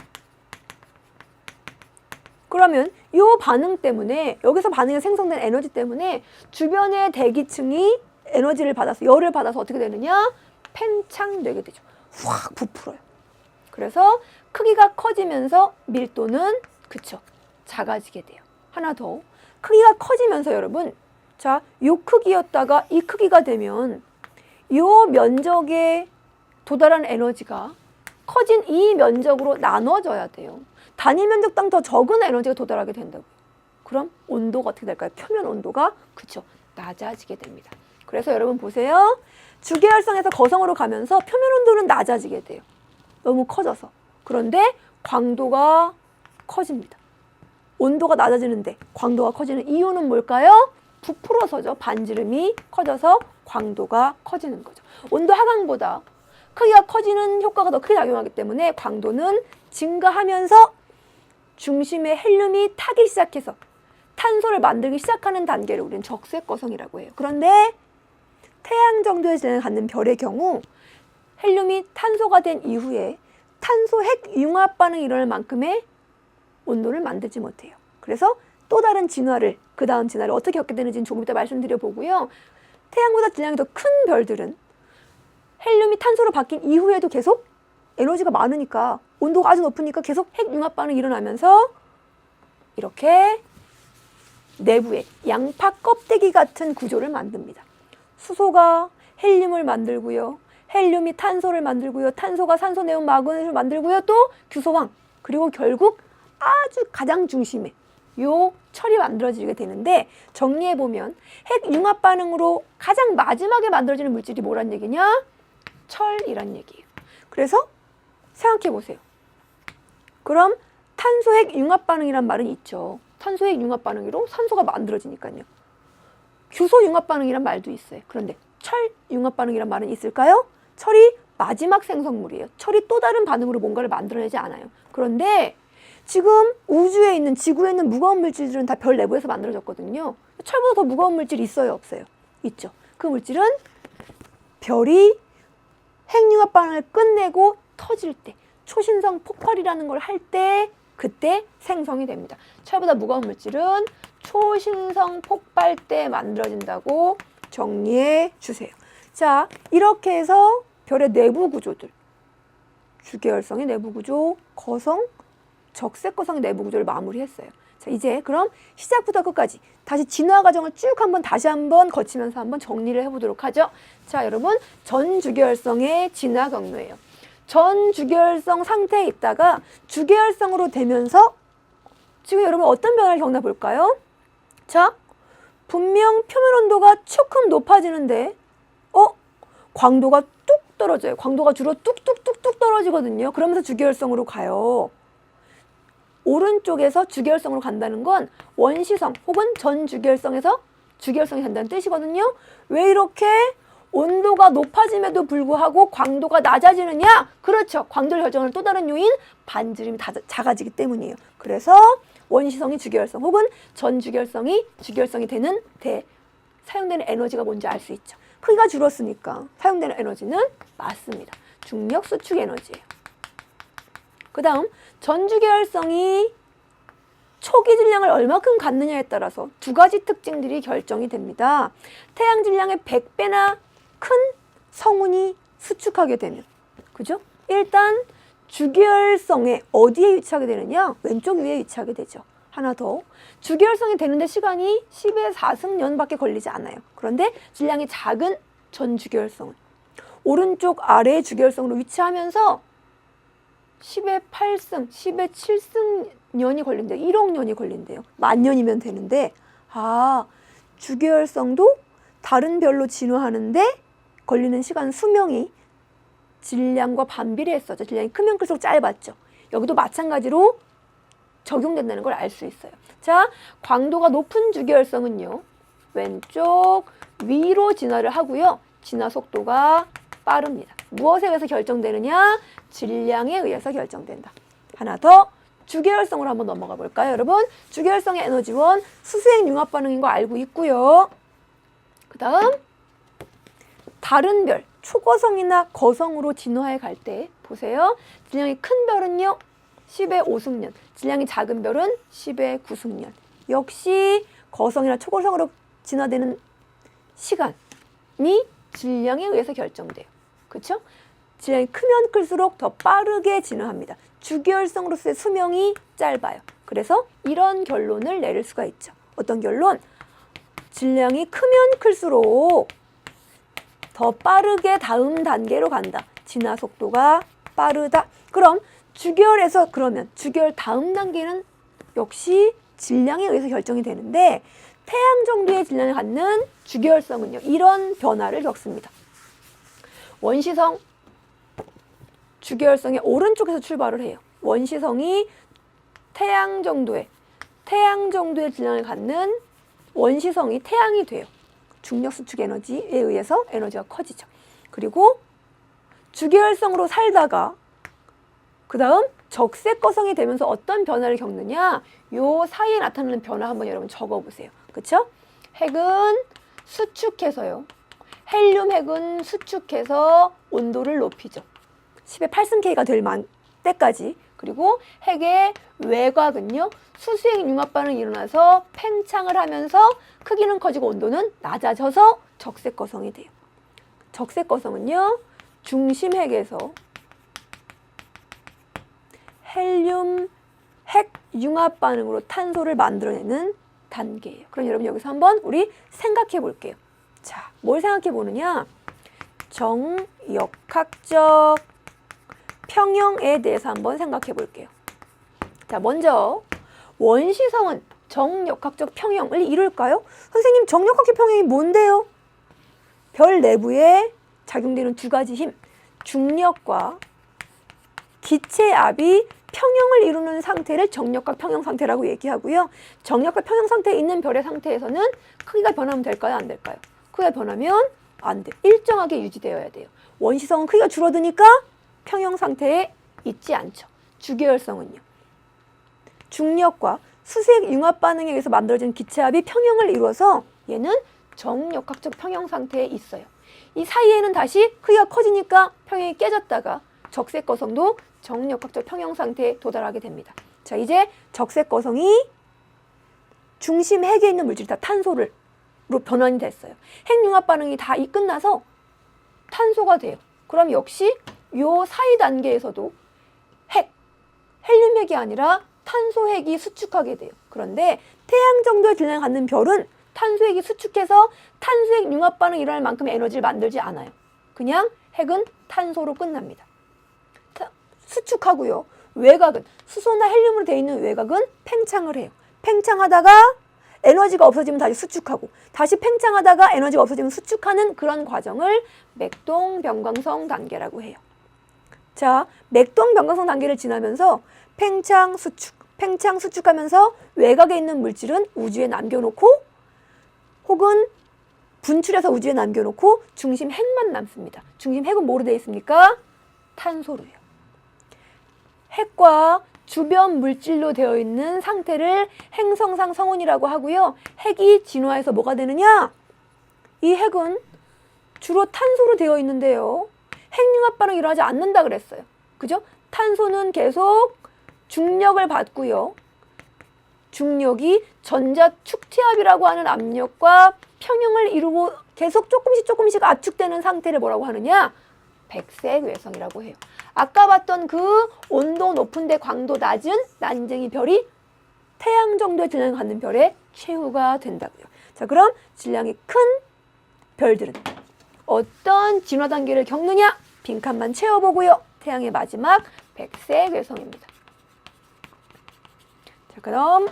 그러면 이 반응 때문에, 여기서 반응이 생성된 에너지 때문에 주변의 대기층이 에너지를 받아서, 열을 받아서 어떻게 되느냐? 팽창되게 되죠. 확 부풀어요. 그래서 크기가 커지면서 밀도는, 그쵸, 작아지게 돼요. 하나 더, 크기가 커지면서 여러분, 자, 요 크기였다가 이 크기가 되면 요 면적에 도달한 에너지가 커진 이 면적으로 나눠져야 돼요. 단위 면적당 더 적은 에너지가 도달하게 된다고요. 그럼 온도가 어떻게 될까요? 표면 온도가 그쵸 낮아지게 됩니다. 그래서 여러분 보세요. 주계열성에서 거성으로 가면서 표면 온도는 낮아지게 돼요. 너무 커져서. 그런데 광도가 커집니다. 온도가 낮아지는데 광도가 커지는 이유는 뭘까요? 부풀어서죠. 반지름이 커져서 광도가 커지는 거죠. 온도 하강보다 크기가 커지는 효과가 더 크게 작용하기 때문에 광도는 증가하면서 중심에 헬륨이 타기 시작해서 탄소를 만들기 시작하는 단계를 우리는 적색거성이라고 해요. 그런데 태양 정도의 질량을 갖는 별의 경우 헬륨이 탄소가 된 이후에 탄소 핵 융합 반응이 일어날 만큼의 온도를 만들지 못해요. 그래서 또 다른 진화를, 그 다음 진화를 어떻게 겪게 되는지는 조금 이따 말씀드려 보고요. 태양보다 질량이 더 큰 별들은 헬륨이 탄소로 바뀐 이후에도 계속 에너지가 많으니까 온도가 아주 높으니까 계속 핵 융합 반응이 일어나면서 이렇게 내부에 양파 껍데기 같은 구조를 만듭니다. 수소가 헬륨을 만들고요. 헬륨이 탄소를 만들고요. 탄소가 산소, 네온, 마그네슘을 만들고요. 또 규소황, 그리고 결국 아주 가장 중심에 요 철이 만들어지게 되는데 정리해보면 핵 융합 반응으로 가장 마지막에 만들어지는 물질이 뭐란 얘기냐? 철이란 얘기예요. 그래서 생각해보세요. 그럼 탄소 핵 융합 반응이란 말은 있죠. 탄소 핵 융합 반응으로 산소가 만들어지니까요. 규소 융합 반응이란 말도 있어요. 그런데 철 융합 반응이란 말은 있을까요? 철이 마지막 생성물이에요. 철이 또 다른 반응으로 뭔가를 만들어내지 않아요. 그런데 지금 우주에 있는, 지구에 있는 무거운 물질들은 다 별 내부에서 만들어졌거든요. 철보다 더 무거운 물질이 있어요, 없어요? 있죠. 그 물질은 별이 핵융합 반응을 끝내고 터질 때, 초신성 폭발이라는 걸 할 때, 그때 생성이 됩니다. 철보다 무거운 물질은 초신성 폭발 때 만들어진다고 정리해 주세요. 자, 이렇게 해서 별의 내부 구조들, 주계열성의 내부 구조, 거성, 적색거성의 내부 구조를 마무리했어요. 자, 이제 그럼 시작부터 끝까지 다시 진화 과정을 쭉 다시 한번 거치면서 한번 정리를 해보도록 하죠. 자, 여러분, 전주계열성의 진화 경로예요. 전주계열성 상태에 있다가 주계열성으로 되면서 지금 여러분 어떤 변화를 겪나 볼까요? 자, 분명 표면 온도가 조금 높아지는데 광도가 뚝 떨어져요. 광도가 주로 뚝뚝뚝뚝 떨어지거든요. 그러면서 주계열성으로 가요. 오른쪽에서 주계열성으로 간다는 건 원시성 혹은 전주계열성에서 주계열성이 된다는 뜻이거든요. 왜 이렇게 온도가 높아짐에도 불구하고 광도가 낮아지느냐? 그렇죠. 광도를 결정하는 또 다른 요인, 반지름이 작아지기 때문이에요. 그래서 원시성이 주계열성 혹은 전주계열성이 주계열성이 되는 사용되는 에너지가 뭔지 알 수 있죠. 크기가 줄었으니까 사용되는 에너지는 맞습니다. 중력 수축 에너지예요. 그 다음 전주계열성이 초기 질량을 얼마큼 갖느냐에 따라서 두 가지 특징들이 결정이 됩니다. 태양 질량의 100배나 큰 성운이 수축하게 되면, 그죠? 일단 주계열성에 어디에 위치하게 되느냐? 왼쪽 위에 위치하게 되죠. 하나 더, 주계열성이 되는데 시간이 10의 4승년밖에 걸리지 않아요. 그런데 질량이 작은 전주계열성은 오른쪽 아래의 주계열성으로 위치하면서 10의 8승, 10의 7승년이 걸린대요. 1억 년이 걸린대요. 10,000년이면 되는데, 주계열성도 다른 별로 진화하는데 걸리는 시간 수명이 질량과 반비례했었죠. 질량이 크면 클수록 짧았죠. 여기도 마찬가지로 적용된다는 걸 알 수 있어요. 자, 광도가 높은 주계열성은요, 왼쪽 위로 진화를 하고요. 진화 속도가 빠릅니다. 무엇에 의해서 결정되느냐? 질량에 의해서 결정된다. 하나 더, 주계열성으로 한번 넘어가 볼까요, 여러분? 주계열성의 에너지원, 수수핵 융합 반응인 거 알고 있고요. 그 다음, 다른 별, 초거성이나 거성으로 진화해 갈 때 보세요. 질량이 큰 별은요, 10의 5승년, 질량이 작은 별은 10의 9승년. 역시 거성이나 초거성으로 진화되는 시간이 질량에 의해서 결정돼요. 그렇죠? 질량이 크면 클수록 더 빠르게 진화합니다. 주계열성으로서의 수명이 짧아요. 그래서 이런 결론을 내릴 수가 있죠. 어떤 결론? 질량이 크면 클수록 더 빠르게 다음 단계로 간다. 진화 속도가 빠르다. 그럼 주계열에서 그러면 주계열 다음 단계는 역시 질량에 의해서 결정이 되는데 태양 정도의 질량을 갖는 주계열성은요. 이런 변화를 겪습니다. 원시성 주계열성의 오른쪽에서 출발을 해요. 원시성이 태양 정도의 질량을 갖는 원시성이 태양이 돼요. 중력 수축 에너지에 의해서 에너지가 커지죠. 그리고 주계열성으로 살다가 그 다음 적색거성이 되면서 어떤 변화를 겪느냐, 요 사이에 나타나는 변화 한번 여러분 적어보세요. 그쵸? 핵은 수축해서요. 헬륨 핵은 수축해서 온도를 높이죠. 10의 8승K가 될 때까지. 그리고 핵의 외곽은요. 수수핵 융합 반응이 일어나서 팽창을 하면서 크기는 커지고 온도는 낮아져서 적색거성이 돼요. 적색거성은요. 중심핵에서 헬륨 핵 융합 반응으로 탄소를 만들어내는 단계예요. 그럼 여러분 여기서 한번 우리 생각해 볼게요. 자, 뭘 생각해 보느냐? 정역학적 평형에 대해서 한번 생각해 볼게요. 자, 먼저 원시성은 정역학적 평형을 이룰까요? 선생님, 정역학적 평형이 뭔데요? 별 내부에 작용되는 두 가지 힘, 중력과 기체압이 평형을 이루는 상태를 정역학 평형 상태라고 얘기하고요. 정역학 평형 상태에 있는 별의 상태에서는 크기가 변하면 될까요? 안 될까요? 크기가 변하면 안 돼요. 일정하게 유지되어야 돼요. 원시성은 크기가 줄어드니까 평형 상태에 있지 않죠. 주계열성은요. 중력과 수수핵 융합 반응에 의해서 만들어진 기체압이 평형을 이루어서 얘는 정역학적 평형 상태에 있어요. 이 사이에는 다시 크기가 커지니까 평형이 깨졌다가 적색거성도 정역학적 평형 상태에 도달하게 됩니다. 자, 이제 적색거성이 중심 핵에 있는 물질이 다 탄소로 변환이 됐어요. 핵융합 반응이 다 끝나서 탄소가 돼요. 그럼 역시 요 사이 단계에서도 헬륨 핵이 아니라 탄소 핵이 수축하게 돼요. 그런데 태양 정도의 질량을 갖는 별은 탄소 핵이 수축해서 탄소 핵 융합 반응이 일어날 만큼의 에너지를 만들지 않아요. 그냥 핵은 탄소로 끝납니다. 수축하고요. 외곽은 수소나 헬륨으로 되어 있는 외곽은 팽창을 해요. 팽창하다가 에너지가 없어지면 다시 수축하고 다시 팽창하다가 에너지가 없어지면 수축하는 그런 과정을 맥동-변광성 단계라고 해요. 자, 맥동-변광성 단계를 지나면서 팽창, 수축하면서 외곽에 있는 물질은 우주에 남겨놓고 혹은 분출해서 우주에 남겨놓고 중심 핵만 남습니다. 중심 핵은 뭐로 되어 있습니까? 탄소로요. 핵과 주변 물질로 되어 있는 상태를 행성상 성운이라고 하고요. 핵이 진화해서 뭐가 되느냐? 이 핵은 주로 탄소로 되어 있는데요. 핵융합 반응이 일어나지 않는다 그랬어요. 그죠? 탄소는 계속 중력을 받고요. 중력이 전자 축티압이라고 하는 압력과 평형을 이루고 계속 조금씩 압축되는 상태를 뭐라고 하느냐? 백색 외성이라고 해요. 아까 봤던 그 온도 높은데 광도 낮은 난쟁이 별이 태양 정도의 질량을 갖는 별의 최후가 된다고요. 자, 그럼 질량이 큰 별들은 어떤 진화 단계를 겪느냐? 빈칸만 채워보고요. 태양의 마지막 백색 외성입니다. 자, 그럼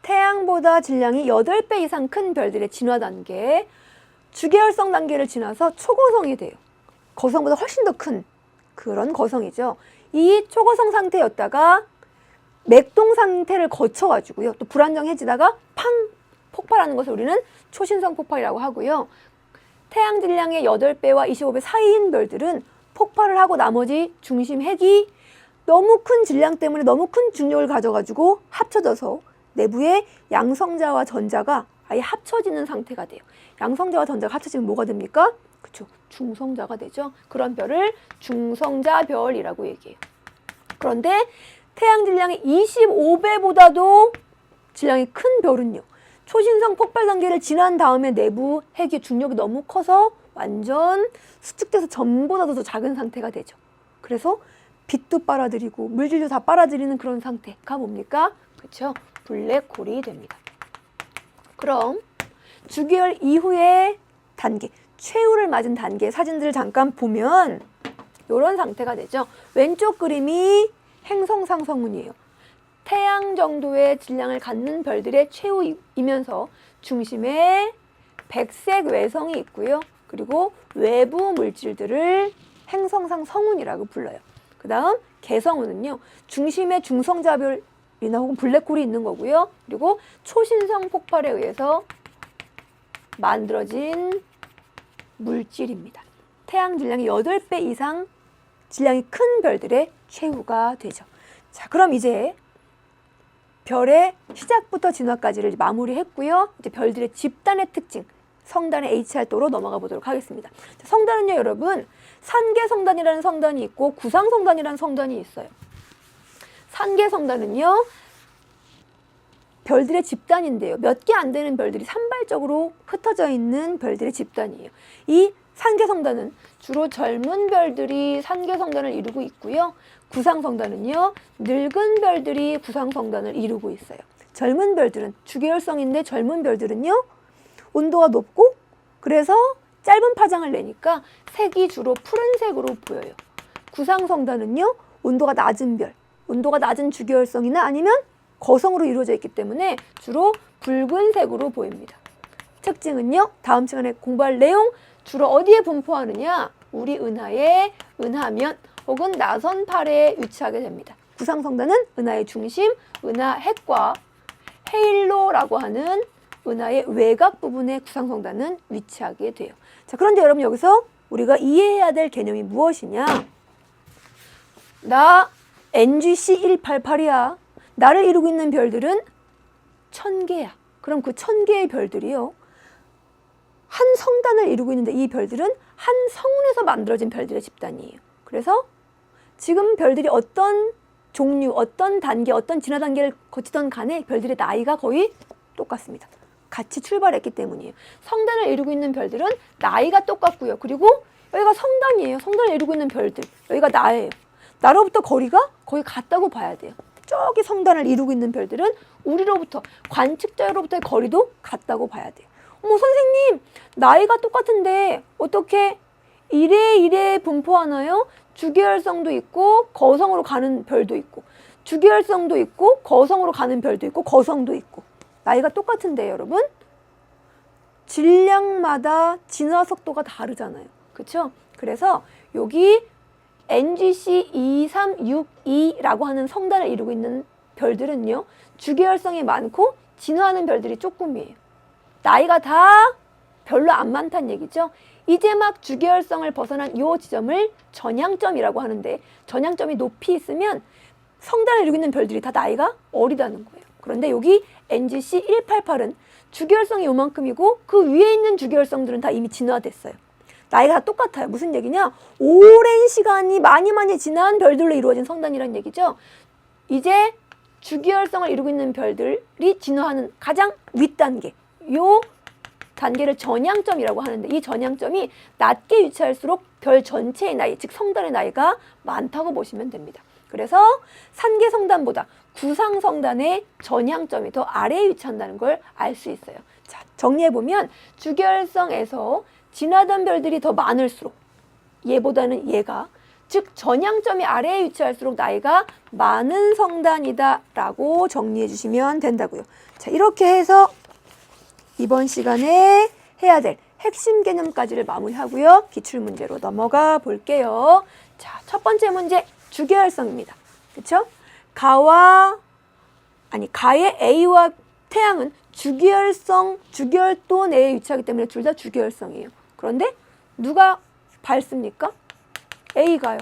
태양보다 질량이 8배 이상 큰 별들의 진화 단계, 주계열성 단계를 지나서 초고성이 돼요. 거성보다 훨씬 더 큰 그런 거성이죠. 이 초고성 상태였다가 맥동 상태를 거쳐가지고요. 또 불안정해지다가 팡! 폭발하는 것을 우리는 초신성 폭발이라고 하고요. 태양 질량의 8배와 25배 사이인 별들은 폭발을 하고 나머지 중심 핵이 너무 큰 질량 때문에 너무 큰 중력을 가져가지고 합쳐져서 내부의 양성자와 전자가 아예 합쳐지는 상태가 돼요. 양성자와 전자가 합쳐지면 뭐가 됩니까? 그쵸, 중성자가 되죠. 그런 별을 중성자별이라고 얘기해요. 그런데 태양 질량이 25배보다도 질량이 큰 별은요. 초신성 폭발 단계를 지난 다음에 내부 핵의 중력이 너무 커서 완전 수축돼서 전보다도 더 작은 상태가 되죠. 그래서 빛도 빨아들이고 물질도 다 빨아들이는 그런 상태가 뭡니까? 그렇죠? 블랙홀이 됩니다. 그럼 주계열 이후의 단계, 최후를 맞은 단계 사진들을 잠깐 보면 이런 상태가 되죠. 왼쪽 그림이 행성상 성운이에요. 태양 정도의 질량을 갖는 별들의 최후이면서 중심에 백색 외성이 있고요. 그리고 외부 물질들을 행성상 성운이라고 불러요. 그 다음 개성운은요. 중심에 중성자별이나 혹은 블랙홀이 있는 거고요. 그리고 초신성 폭발에 의해서 만들어진 물질입니다. 태양 질량이 8배 이상 질량이 큰 별들의 최후가 되죠. 자, 그럼 이제 별의 시작부터 진화까지를 마무리했고요. 이제 별들의 집단의 특징, 성단의 HR도로 넘어가 보도록 하겠습니다. 자, 성단은요, 여러분, 산계성단이라는 성단이 있고 구상성단이라는 성단이 있어요. 산계성단은요, 별들의 집단인데요. 몇 개 안 되는 별들이 산발적으로 흩어져 있는 별들의 집단이에요. 이 산계성단은 주로 젊은 별들이 산계성단을 이루고 있고요. 구상성단은요, 늙은 별들이 구상성단을 이루고 있어요. 젊은 별들은 주계열성인데 젊은 별들은요, 온도가 높고 그래서 짧은 파장을 내니까 색이 주로 푸른색으로 보여요. 구상성단은요, 온도가 낮은 별, 온도가 낮은 주계열성이나 아니면 거성으로 이루어져 있기 때문에 주로 붉은색으로 보입니다. 특징은요, 다음 시간에 공부할 내용, 주로 어디에 분포하느냐? 우리 은하의 은하면 혹은 나선팔에 위치하게 됩니다. 구상성단은 은하의 중심, 은하 핵과 헤일로라고 하는 은하의 외곽 부분에 구상성단은 위치하게 돼요. 자, 그런데 여러분 여기서 우리가 이해해야 될 개념이 무엇이냐? 나 NGC 188이야. 나를 이루고 있는 별들은 1000개야. 그럼 그 1000개의 별들이요, 한 성단을 이루고 있는데 이 별들은 한 성운에서 만들어진 별들의 집단이에요. 그래서 지금 별들이 어떤 종류, 어떤 단계, 어떤 진화 단계를 거치던 간에 별들의 나이가 거의 똑같습니다. 같이 출발했기 때문이에요. 성단을 이루고 있는 별들은 나이가 똑같고요. 그리고 여기가 성단이에요. 성단을 이루고 있는 별들. 여기가 나예요. 나로부터 거리가 거의 같다고 봐야 돼요. 저기 성단을 이루고 있는 별들은 우리로부터, 관측자로부터의 거리도 같다고 봐야 돼요. 어머, 선생님, 나이가 똑같은데 어떻게 이래 분포하나요? 주계열성도 있고 거성으로 가는 별도 있고, 주계열성도 있고 거성으로 가는 별도 있고 거성도 있고, 나이가 똑같은데 여러분, 질량마다 진화 속도가 다르잖아요. 그렇죠? 그래서 여기 NGC 2362라고 하는 성단을 이루고 있는 별들은요, 주계열성이 많고 진화하는 별들이 조금이에요. 나이가 다 별로 안 많다는 얘기죠. 이제 막 주계열성을 벗어난 이 지점을 전향점이라고 하는데, 전향점이 높이 있으면 성단을 이루고 있는 별들이 다 나이가 어리다는 거예요. 그런데 여기 NGC 188은 주계열성이 요만큼이고 그 위에 있는 주계열성들은 다 이미 진화됐어요. 나이가 다 똑같아요. 무슨 얘기냐? 오랜 시간이 많이 지난 별들로 이루어진 성단이라는 얘기죠. 이제 주계열성을 이루고 있는 별들이 진화하는 가장 윗단계, 요 단계를 전향점이라고 하는데, 이 전향점이 낮게 위치할수록 별 전체의 나이, 즉 성단의 나이가 많다고 보시면 됩니다. 그래서 산계성단보다 구상성단의 전향점이 더 아래에 위치한다는 걸 알 수 있어요. 자, 정리해보면 주계열성에서 진화된 별들이 더 많을수록 얘보다는 얘가, 즉 전향점이 아래에 위치할수록 나이가 많은 성단이다 라고 정리해 주시면 된다고요. 자, 이렇게 해서 이번 시간에 해야 될 핵심 개념까지를 마무리하고요. 기출문제로 넘어가 볼게요. 자, 첫 번째 문제, 주계열성입니다. 그렇죠? 가의 A와 태양은 주계열도 내에 위치하기 때문에 둘 다 주계열성이에요. 그런데 누가 밝습니까? A가요.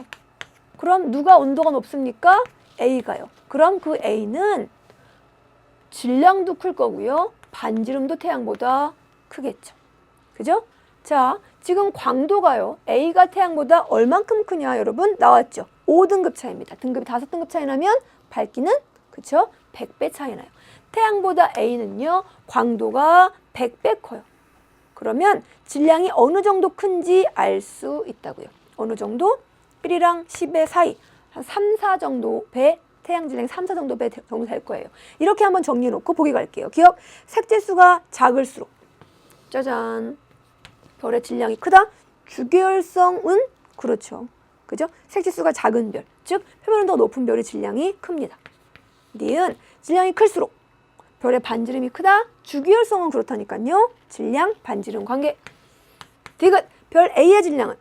그럼 누가 온도가 높습니까? A가요. 그럼 그 A는 질량도 클 거고요. 반지름도 태양보다 크겠죠. 그죠? 자, 지금 광도가요, A가 태양보다 얼만큼 크냐 여러분? 나왔죠? 5등급 차이입니다. 등급이 5등급 차이 나면 밝기는, 그쵸? 100배 차이 나요. 태양보다 A는요, 광도가 100배 커요. 그러면 질량이 어느 정도 큰지 알 수 있다고요. 어느 정도? 1이랑 10의 사이, 한 3, 4 정도 배, 태양 질량이 3, 4 정도 배 정도 될 거예요. 이렇게 한번 정리해 놓고 보기 갈게요. 기억, 색재수가 작을수록, 짜잔, 별의 질량이 크다? 주계열성은 그렇죠. 그죠? 색지수가 작은 별, 즉 표면온도가 높은 별의 질량이 큽니다. 니은 질량이 클수록 별의 반지름이 크다. 주기율성은 그렇다니까요. 질량, 반지름 관계. 디귿 별 A의 질량은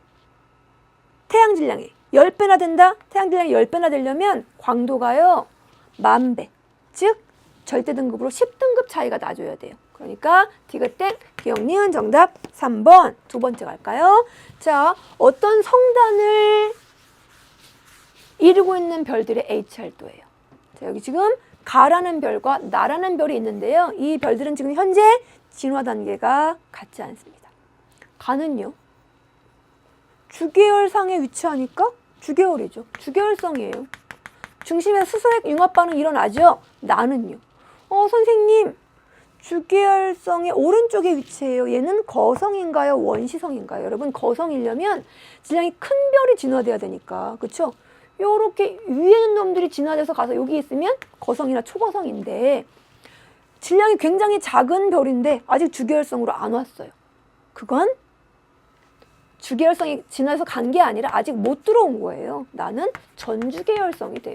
태양 질량이 10배나 된다. 태양 질량이 10배나 되려면 광도가요. 10,000배. 즉 절대 등급으로 10등급 차이가 나줘야 돼요. 그러니까 디귿땡, 기억 니은 정답 3번. 두 번째 갈까요? 자, 어떤 성단을 이루고 있는 별들의 H활도예요. 자, 여기 지금 가라는 별과 나라는 별이 있는데요. 이 별들은 지금 현재 진화 단계가 같지 않습니다. 가는요. 주계열상에 위치하니까 주계열이죠. 주계열성이에요. 중심에 수소핵 융합 반응 일어나죠. 나는요. 선생님, 주계열성의 오른쪽에 위치해요. 얘는 거성인가요? 원시성인가요? 여러분, 거성이려면 질량이 큰 별이 진화돼야 되니까. 그쵸? 요렇게 위에 있는 놈들이 진화돼서 가서 여기 있으면 거성이나 초거성인데 질량이 굉장히 작은 별인데 아직 주계열성으로 안 왔어요. 그건 주계열성이 진화해서 간 게 아니라 아직 못 들어온 거예요. 나는 전주계열성이 돼요.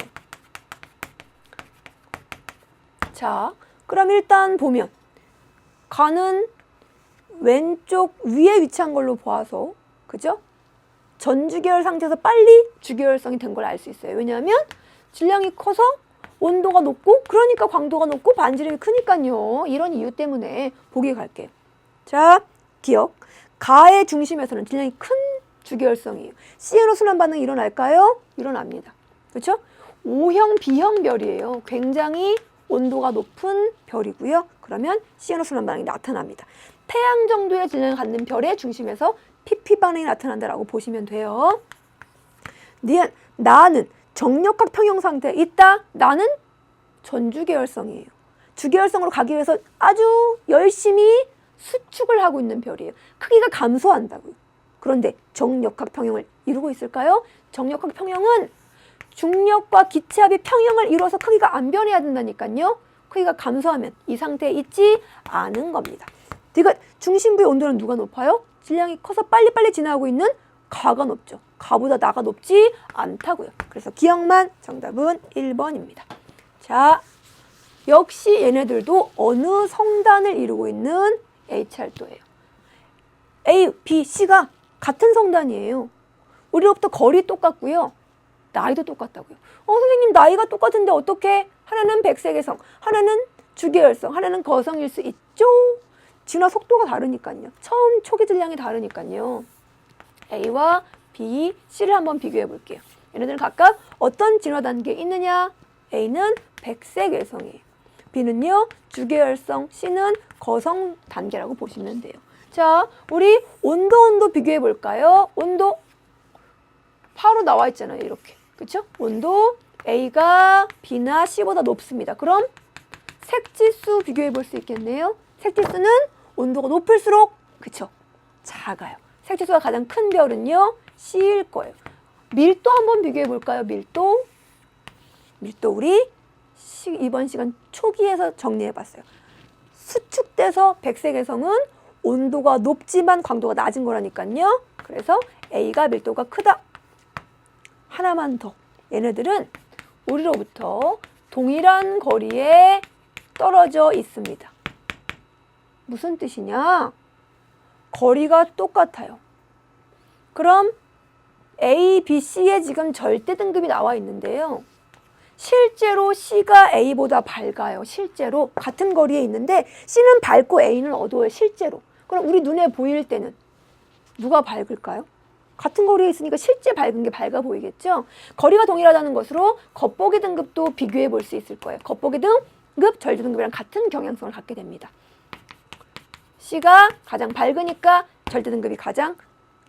자, 그럼 일단 보면 가는 왼쪽 위에 위치한 걸로 보아서 그죠? 전주계열 상태에서 빨리 주계열성이 된 걸 알 수 있어요. 왜냐하면 질량이 커서 온도가 높고 그러니까 광도가 높고 반지름이 크니까요. 이런 이유 때문에 보기 갈게요. 자, 기억. 가의 중심에서는 질량이 큰 주계열성이에요. C로 순환 반응이 일어날까요? 일어납니다. 그렇죠? O형, B형 별이에요. 굉장히 온도가 높은 별이고요. 그러면 C로 순환 반응이 나타납니다. 태양 정도의 질량을 갖는 별의 중심에서 PP 반응이 나타난다라고 보시면 돼요. 니은 나는 정력학 평형 상태에 있다. 나는 전주계열성이에요. 주계열성으로 가기 위해서 아주 열심히 수축을 하고 있는 별이에요. 크기가 감소한다고요. 그런데 정력학 평형을 이루고 있을까요? 정력학 평형은 중력과 기체합이 평형을 이루어서 크기가 안 변해야 된다니까요. 크기가 감소하면 이 상태에 있지 않은 겁니다. 디귿 중심부의 온도는 누가 높아요? 질량이 커서 빨리빨리 진화하고 있는 가가 높죠. 가보다 나가 높지 않다고요. 그래서 기억만 정답은 1번입니다. 자, 역시 얘네들도 어느 성단을 이루고 있는 H활도예요. A, B, C가 같은 성단이에요. 우리로부터 거리 똑같고요. 나이도 똑같다고요. 선생님 나이가 똑같은데 어떻게? 하나는 백색의 성, 하나는 주계열성, 하나는 거성일 수 있죠. 진화 속도가 다르니까요. 처음 초기 질량이 다르니까요. A와 B, C를 한번 비교해 볼게요. 얘네들은 각각 어떤 진화 단계에 있느냐? A는 백색의 성이에요. B는요, 주계열성, C는 거성 단계라고 보시면 돼요. 자, 우리 온도 비교해 볼까요? 온도 바로 나와 있잖아요. 이렇게. 그쵸? 온도 A가 B나 C보다 높습니다. 그럼 색지수 비교해 볼 수 있겠네요. 색지수는 온도가 높을수록 그쵸? 작아요. 색지수가 가장 큰 별은요, C일 거예요. 밀도 한번 비교해 볼까요? 밀도 우리 이번 시간 초기에서 정리해 봤어요. 수축돼서 백색의 성은 온도가 높지만 광도가 낮은 거라니까요. 그래서 A가 밀도가 크다. 하나만 더. 얘네들은 우리로부터 동일한 거리에 떨어져 있습니다. 무슨 뜻이냐? 거리가 똑같아요. 그럼 A, B, C에 지금 절대 등급이 나와 있는데요. 실제로 C가 A보다 밝아요. 실제로 같은 거리에 있는데 C는 밝고 A는 어두워요. 실제로. 그럼 우리 눈에 보일 때는 누가 밝을까요? 같은 거리에 있으니까 실제 밝은 게 밝아 보이겠죠? 거리가 동일하다는 것으로 겉보기 등급도 비교해 볼 수 있을 거예요. 겉보기 등급, 절대 등급이랑 같은 경향성을 갖게 됩니다. C가 가장 밝으니까 절대 등급이 가장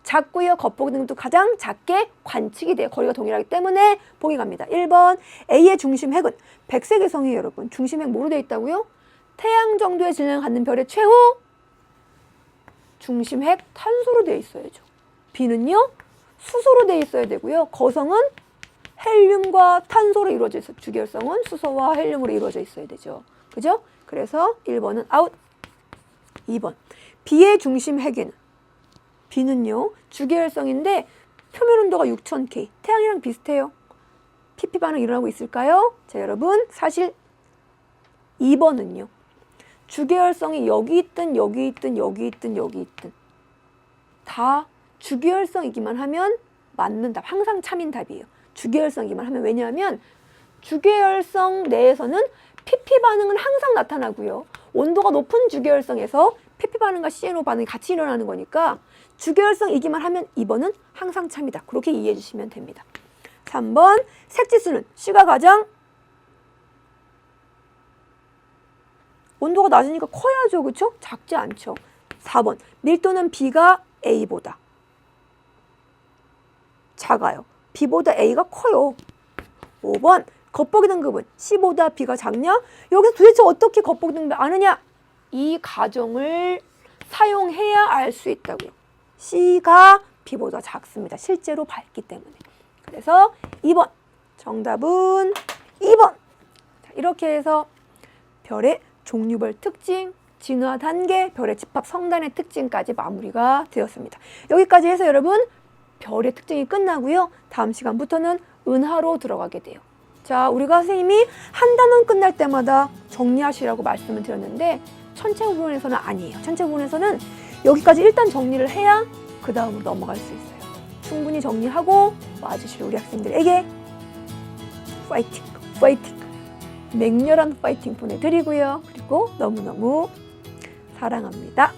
작고요. 겉보기 등급도 가장 작게 관측이 돼요. 거리가 동일하기 때문에 보기 갑니다. 1번 A의 중심핵은 백색의 성이에요. 여러분. 중심핵 뭐로 되어 있다고요? 태양 정도의 질량을 갖는 별의 최후 중심핵 탄소로 되어 있어야죠. B는요, 수소로 되어 있어야 되고요. 거성은 헬륨과 탄소로 이루어져 있어요. 주계열성은 수소와 헬륨으로 이루어져 있어야 되죠. 그죠? 그래서 1번은 아웃. 2번 B의 중심핵에는 B는요, 주계열성인데 표면 온도가 6000K, 태양이랑 비슷해요. PP 반응 일어나고 있을까요? 자, 여러분 사실 2번은요. 주계열성이 여기 있든 여기 있든 여기 있든 여기 있든 다 주계열성이기만 하면 맞는 답, 항상 참인 답이에요. 주계열성이기만 하면. 왜냐하면 주계열성 내에서는 PP 반응은 항상 나타나고요. 온도가 높은 주계열성에서 PP 반응과 CNO 반응이 같이 일어나는 거니까 주계열성이기만 하면 2번은 항상 참이다. 그렇게 이해해 주시면 됩니다. 3번 색지수는 C가 가장 온도가 낮으니까 커야죠. 그렇죠? 작지 않죠. 4번 밀도는 B가 A보다 작아요. B보다 A가 커요. 5번 겉보기 등급은 C보다 B가 작냐? 여기서 도대체 어떻게 겉보기 등급을 아느냐? 이 가정을 사용해야 알 수 있다고요. C가 B보다 작습니다. 실제로 밝기 때문에. 그래서 2번 정답은 2번. 자, 이렇게 해서 별의 종류별 특징, 진화 단계, 별의 집합 성단의 특징까지 마무리가 되었습니다. 여기까지 해서 여러분 별의 특징이 끝나고요. 다음 시간부터는 은하로 들어가게 돼요. 자, 우리가 선생님이 한 단원 끝날 때마다 정리하시라고 말씀을 드렸는데 천체 부분에서는 아니에요. 천체 부분에서는 여기까지 일단 정리를 해야 그 다음으로 넘어갈 수 있어요. 충분히 정리하고 와주실 우리 학생들에게 파이팅, 파이팅, 맹렬한 파이팅 보내드리고요. 그리고 너무너무 사랑합니다.